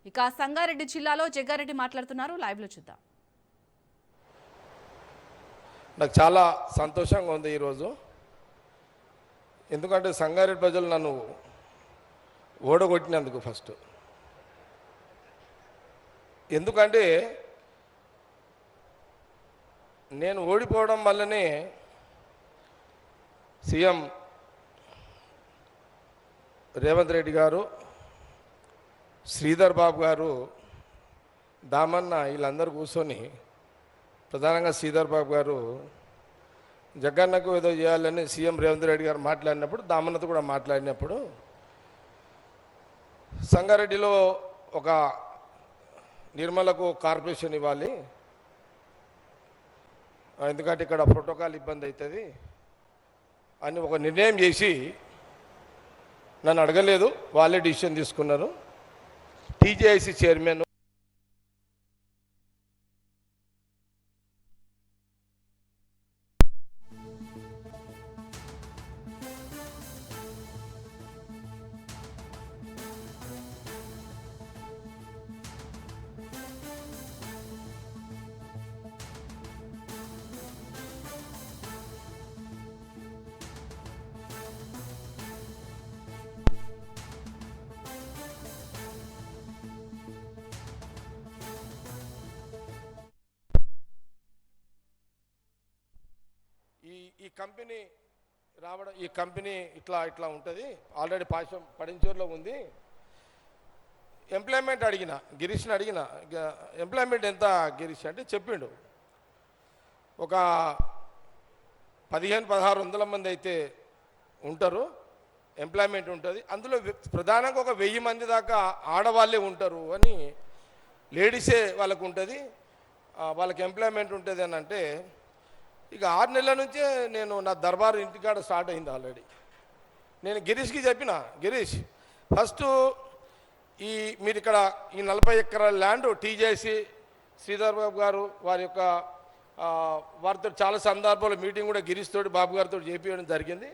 ఇక సంగారెడ్డి జిల్లాలో జగ్గారెడ్డి మాట్లాడుతున్నారు. లైవ్ లో చూద్దాం. నాకు చాలా సంతోషంగా ఉంది ఈరోజు. ఎందుకంటే సంగారెడ్డి ప్రజలు నన్ను ఓడగొట్టినందుకు ఫస్ట్. ఎందుకంటే నేను ఓడిపోవడం వల్లనే సీఎం రేవంత్ రెడ్డి గారు, శ్రీధర్ బాబు గారు, దామన్న వీళ్ళందరూ కూర్చొని, ప్రధానంగా శ్రీధర్ బాబు గారు జగన్నకు ఏదో చేయాలని సీఎం రేవంత్ రెడ్డి గారు మాట్లాడినప్పుడు, దామన్నతో కూడా మాట్లాడినప్పుడు సంగారెడ్డిలో ఒక నిర్మలకు కార్పొరేషన్ ఇవ్వాలి, ఎందుకంటే ఇక్కడ ప్రోటోకాల్ ఇబ్బంది అవుతుంది అని ఒక నిర్ణయం చేసి నన్ను అడగలేదు, వాళ్ళే డిసిషన్ తీసుకున్నారు. టీజేఐసీ చైర్మన్ ఈ కంపెనీ రావడం, ఈ కంపెనీ ఇట్లా ఉంటుంది, ఆల్రెడీ పాశం పడించూరులో ఉంది. ఎంప్లాయ్మెంట్ అడిగిన, గిరీష్ని అడిగిన, ఎంప్లాయ్మెంట్ ఎంత గిరీష్ అంటే చెప్పిండు, ఒక 1500-1600 మంది అయితే ఉంటారు, ఎంప్లాయ్మెంట్ ఉంటుంది. అందులో ప్రధానంగా ఒక 1000 మంది దాకా ఆడవాళ్ళే ఉంటారు అని, లేడీసే వాళ్ళకు ఉంటుంది, వాళ్ళకి ఎంప్లాయ్మెంట్ ఉంటుంది అని అంటే, ఇక 6 నెలల నుంచే నేను నా దర్బారు ఇంటికాడ స్టార్ట్ అయింది ఆల్రెడీ. నేను గిరీష్కి చెప్పిన, గిరీష్ ఫస్ట్ మీరు ఇక్కడ ఈ 40 ఎకరాల ల్యాండ్ టీజేసీ శ్రీధర్ బాబు గారు వారి యొక్క వారితో చాలా సందర్భాల్లో మీటింగ్ కూడా గిరీష్ తోటి బాబు గారితో చేపించడం జరిగింది.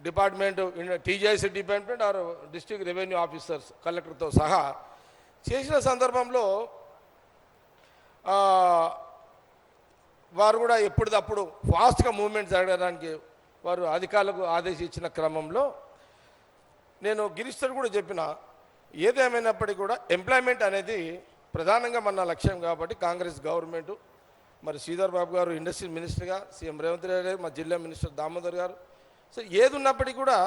Department, TJC department or district revenue officers, కలెక్టర్తో సహా చేసిన సందర్భంలో వారు కూడా ఎప్పటికప్పుడు ఫాస్ట్గా మూవ్మెంట్ జరగడానికి వారు అధికారులకు ఆదేశించిన క్రమంలో నేను గిరీష్తో కూడా చెప్పిన, ఏదేమైనప్పటికీ కూడా ఎంప్లాయ్మెంట్ అనేది ప్రధానంగా మన లక్ష్యం కాబట్టి కాంగ్రెస్ గవర్నమెంట్, మరి శ్రీధర్ బాబు గారు ఇండస్ట్రీ మినిస్టర్గా, సీఎం రేవంత్ రెడ్డి గారు, మా జిల్లా మినిస్టర్ దామోదర్ గారు, సో ఏది ఉన్నప్పటికీ కూడా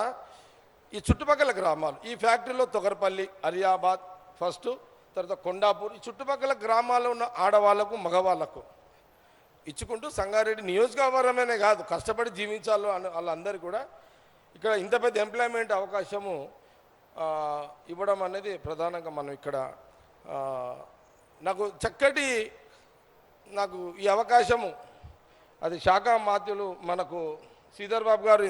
ఈ చుట్టుపక్కల గ్రామాలు, ఈ ఫ్యాక్టరీలో తొగరపల్లి, అలియాబాద్ ఫస్ట్, తర్వాత కొండాపూర్, ఈ చుట్టుపక్కల గ్రామాల్లో ఉన్న ఆడవాళ్లకు మగవాళ్లకు ఇచ్చుకుంటూ సంగారెడ్డి నియోజకవర్గమేనే కాదు, కష్టపడి జీవించాలి వాళ్ళందరూ కూడా ఇక్కడ ఇంత పెద్ద ఎంప్లాయ్మెంట్ అవకాశము ఇవ్వడం అనేది ప్రధానంగా మనం ఇక్కడ నాకు ఈ అవకాశము, అది శాఖ మాత్యులు మనకు శ్రీధర్ బాబు గారు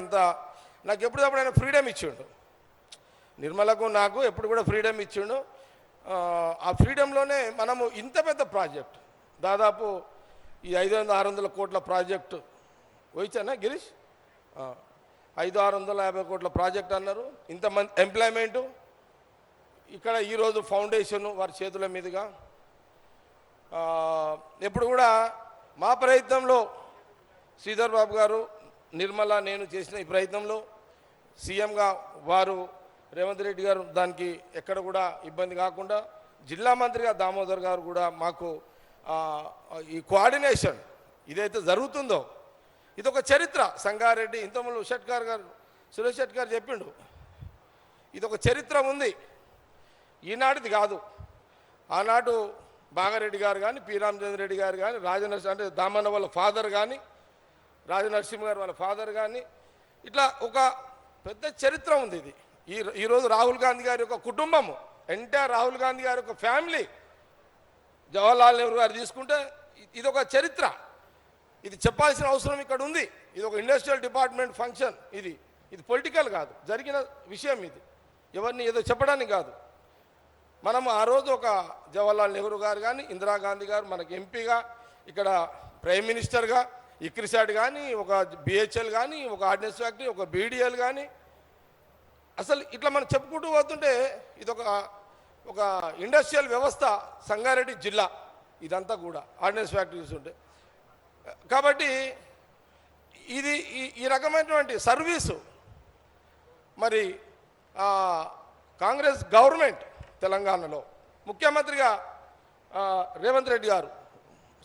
నాకు ఎప్పుడప్పుడు ఆయన ఫ్రీడమ్ ఇచ్చిండు, నిర్మలకు నాకు ఎప్పుడు కూడా ఫ్రీడమ్ ఇచ్చిండు. ఆ ఫ్రీడంలోనే మనము ఇంత పెద్ద ప్రాజెక్ట్, దాదాపు ఈ 500-600 కోట్ల ప్రాజెక్టు వచ్చానా గిరీష్, 500-650 కోట్ల ప్రాజెక్ట్ అన్నారు, ఇంతమంది ఎంప్లాయ్మెంటు, ఇక్కడ ఈరోజు ఫౌండేషన్ వారి చేతుల మీదుగా. ఎప్పుడు కూడా మా ప్రయత్నంలో శ్రీధర్ బాబు గారు, నిర్మల, నేను చేసిన ఈ ప్రయత్నంలో సీఎంగా వారు రేవంత్ రెడ్డి గారు దానికి ఎక్కడ కూడా ఇబ్బంది కాకుండా, జిల్లా మంత్రిగా దామోదర్ గారు కూడా మాకు ఈ కోఆర్డినేషన్ ఇదైతే జరుగుతుందో ఇది ఒక చరిత్ర. సంగారెడ్డి ఇంతకుముందు సురేష్ శెట్టి గారు చెప్పిండు, ఇది ఒక చరిత్ర ఉంది, ఈనాటిది కాదు. ఆనాడు బాగారెడ్డి గారు కానీ, పి రామచంద్ర రెడ్డి గారు కానీ, రాజనరసింహ అంటే దామన్న వాళ్ళ ఫాదర్ కానీ, రాజనరసింహ గారు వాళ్ళ ఫాదర్ కానీ, ఇట్లా ఒక పెద్ద చరిత్ర ఉంది. ఇది ఈరోజు రాహుల్ గాంధీ గారి యొక్క కుటుంబము, ఎంటైర్ రాహుల్ గాంధీ గారి యొక్క ఫ్యామిలీ, జవహర్లాల్ నెహ్రూ గారు తీసుకుంటే ఇది ఒక చరిత్ర. ఇది చెప్పాల్సిన అవసరం ఇక్కడ ఉంది. ఇది ఒక ఇండస్ట్రియల్ డిపార్ట్మెంట్ ఫంక్షన్, ఇది పొలిటికల్ కాదు, జరిగిన విషయం. ఇది ఎవరిని ఏదో చెప్పడానికి కాదు. మనం ఆ రోజు ఒక జవహర్లాల్ నెహ్రూ గారు కానీ, ఇందిరాగాంధీ గారు మనకి ఎంపీగా, ఇక్కడ ప్రైమ్ మినిస్టర్గా, ఇక్రిసాట్ కానీ, ఒక బిహెచ్ఎల్ కానీ, ఒక ఆర్డినెన్స్ ఫ్యాక్టరీ, ఒక బీడీఎల్ కానీ, అసలు ఇట్లా మనం చెప్పుకుంటూ పోతుంటే ఇది ఒక ఇండస్ట్రియల్ వ్యవస్థ సంగారెడ్డి జిల్లా ఇదంతా కూడా ఆర్డినెన్స్ ఫ్యాక్టరీస్ ఉంటాయి. కాబట్టి ఇది ఈ రకమైనటువంటి సర్వీసు మరి కాంగ్రెస్ గవర్నమెంట్ తెలంగాణలో ముఖ్యమంత్రిగా రేవంత్ రెడ్డి గారు,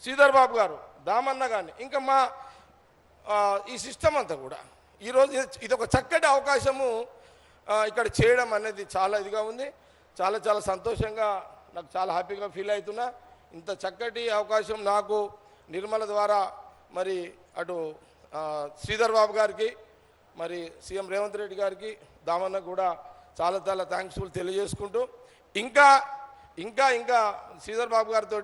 శ్రీధర్ బాబు గారు, దామన్న గారిని ఇంకా మా ఈ సిస్టమ్ అంతా కూడా ఈరోజు ఇది ఒక చక్కటి అవకాశము ఇక్కడ చేయడం అనేది చాలా ఇదిగా ఉంది. చాలా చాలా సంతోషంగా నాకు చాలా హ్యాపీగా ఫీల్ అవుతున్నా. ఇంత చక్కటి అవకాశం నాకు నిర్మల ద్వారా మరి అటు శ్రీధర్ బాబు గారికి మరి సీఎం రేవంత్ రెడ్డి గారికి దామన్న కూడా చాలా చాలా థ్యాంక్స్ఫుల్ తెలియజేసుకుంటూ ఇంకా ఇంకా ఇంకా శ్రీధర్ బాబు గారితో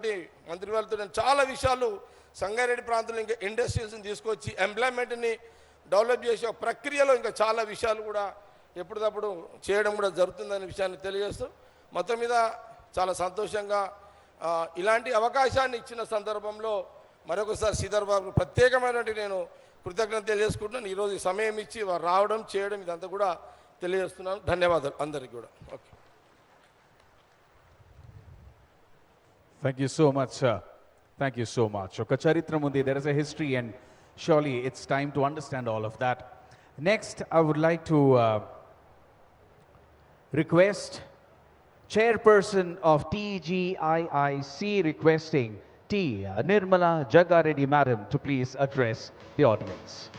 మంత్రివారితో నేను చాలా విషయాలు సంగారెడ్డి ప్రాంతంలో ఇంకా ఇండస్ట్రీస్ని తీసుకొచ్చి ఎంప్లాయ్మెంట్ని డెవలప్ చేసే ప్రక్రియలో ఇంకా చాలా విషయాలు కూడా ఎప్పటికప్పుడు చేయడం కూడా జరుగుతుందనే విషయాన్ని తెలియజేస్తూ మొత్తం మీద చాలా సంతోషంగా ఇలాంటి అవకాశాన్ని ఇచ్చిన సందర్భంలో మరొకసారి శ్రీధర్ బాబు ప్రత్యేకమైనటువంటి నేను కృతజ్ఞత తెలియజేసుకుంటున్నాను. ఈరోజు ఈ సమయం ఇచ్చి వారు రావడం చేయడం ఇదంతా కూడా తెలియజేస్తున్నాను. ధన్యవాదాలు అందరికీ కూడా. Okay, Thank you so much, sir. Thank you so much. Oka charitra mundi, there is a history and surely it's time to understand all of that. Next, I would like to request Chairperson of TGIIC requesting T. Nirmala Jaggareddy Madam to please address the audience.